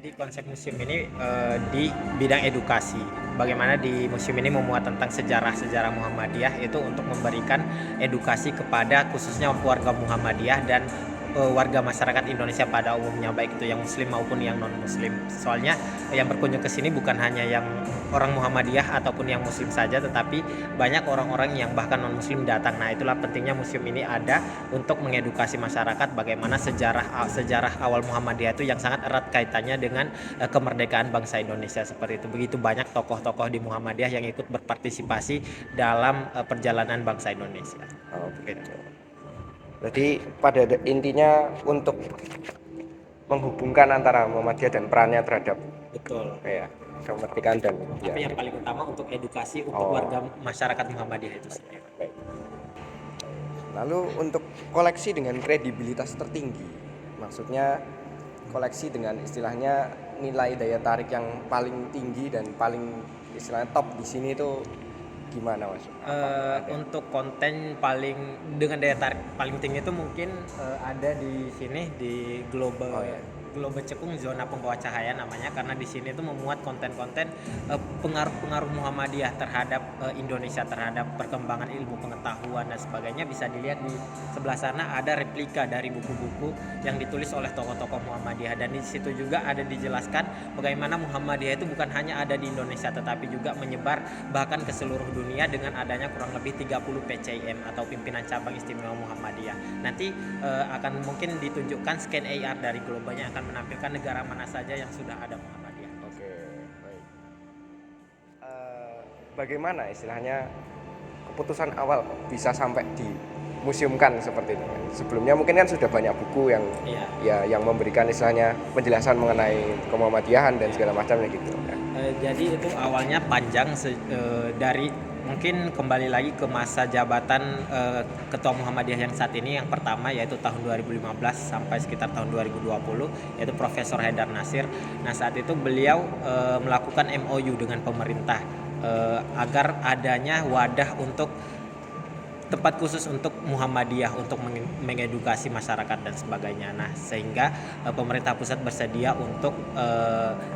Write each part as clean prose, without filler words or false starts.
Jadi konsep museum ini di bidang edukasi. Bagaimana di museum ini memuat tentang sejarah-sejarah Muhammadiyah itu untuk memberikan edukasi kepada khususnya warga Muhammadiyah dan warga masyarakat Indonesia pada umumnya, baik itu yang muslim maupun yang non muslim. Soalnya yang berkunjung ke sini bukan hanya yang orang Muhammadiyah ataupun yang muslim saja, tetapi banyak orang-orang yang bahkan non muslim datang. Nah, itulah pentingnya museum ini ada untuk mengedukasi masyarakat bagaimana sejarah awal Muhammadiyah itu yang sangat erat kaitannya dengan kemerdekaan bangsa Indonesia seperti itu. Begitu banyak tokoh-tokoh di Muhammadiyah yang ikut berpartisipasi dalam perjalanan bangsa Indonesia. Oh, begitu. Jadi pada intinya untuk menghubungkan antara Muhammadiyah dan perannya terhadap Betul. kemerdekaan dan Tapi yang paling utama untuk edukasi untuk warga masyarakat Muhammadiyah itu sendiri. Baik. Lalu untuk koleksi dengan kredibilitas tertinggi, maksudnya koleksi dengan istilahnya nilai daya tarik yang paling tinggi dan paling istilahnya top di sini itu gimana, Mas? Untuk konten paling dengan daya tarik paling tinggi itu mungkin ada di sini di Global Cekung zona pembawa cahaya namanya, karena di sini itu memuat konten-konten pengaruh-pengaruh Muhammadiyah terhadap Indonesia, terhadap perkembangan ilmu pengetahuan dan sebagainya. Bisa dilihat di sebelah sana ada replika dari buku-buku yang ditulis oleh tokoh-tokoh Muhammadiyah, dan di situ juga ada dijelaskan bagaimana Muhammadiyah itu bukan hanya ada di Indonesia tetapi juga menyebar bahkan ke seluruh dunia dengan adanya kurang lebih 30 PCIM atau pimpinan cabang istimewa Muhammadiyah. Nanti akan mungkin ditunjukkan scan AR dari globalnya akan menampilkan negara mana saja yang sudah ada Muhammadiyah. Oke, baik. Bagaimana istilahnya keputusan awal bisa sampai dimuseumkan seperti itu? Sebelumnya mungkin kan sudah banyak buku yang yang memberikan istilahnya penjelasan mengenai kemuhammadiyahan dan segala macamnya gitu. Jadi itu awalnya panjang dari mungkin kembali lagi ke masa jabatan Ketua Muhammadiyah yang saat ini, yang pertama yaitu tahun 2015 sampai sekitar tahun 2020, yaitu Profesor Haidar Nasir. Nah, saat itu beliau melakukan MOU dengan pemerintah agar adanya wadah untuk tempat khusus untuk Muhammadiyah untuk mengedukasi masyarakat dan sebagainya. Nah, sehingga pemerintah pusat bersedia untuk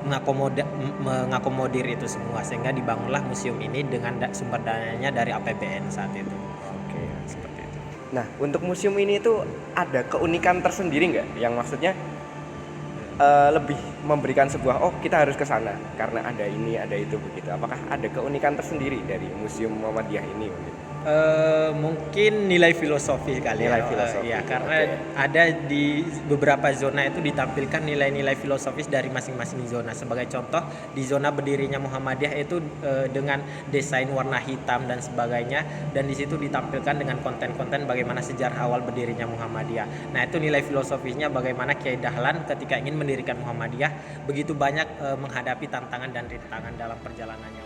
mengakomodir itu semua, sehingga dibangunlah museum ini dengan sumber dananya dari APBN saat itu. Oke, seperti itu. Nah, untuk museum ini itu ada keunikan tersendiri nggak? Yang maksudnya lebih memberikan sebuah kita harus ke sana karena ada ini, ada itu begitu. Apakah ada keunikan tersendiri dari Museum Muhammadiyah ini? Mungkin nilai filosofi kali ya, karena ada di beberapa zona itu ditampilkan nilai-nilai filosofis dari masing-masing zona. Sebagai contoh, di zona berdirinya Muhammadiyah itu dengan desain warna hitam dan sebagainya, dan di situ ditampilkan dengan konten-konten bagaimana sejarah awal berdirinya Muhammadiyah. Nah, itu nilai filosofisnya bagaimana Kiai Dahlan ketika ingin mendirikan Muhammadiyah begitu banyak menghadapi tantangan dan rintangan dalam perjalanannya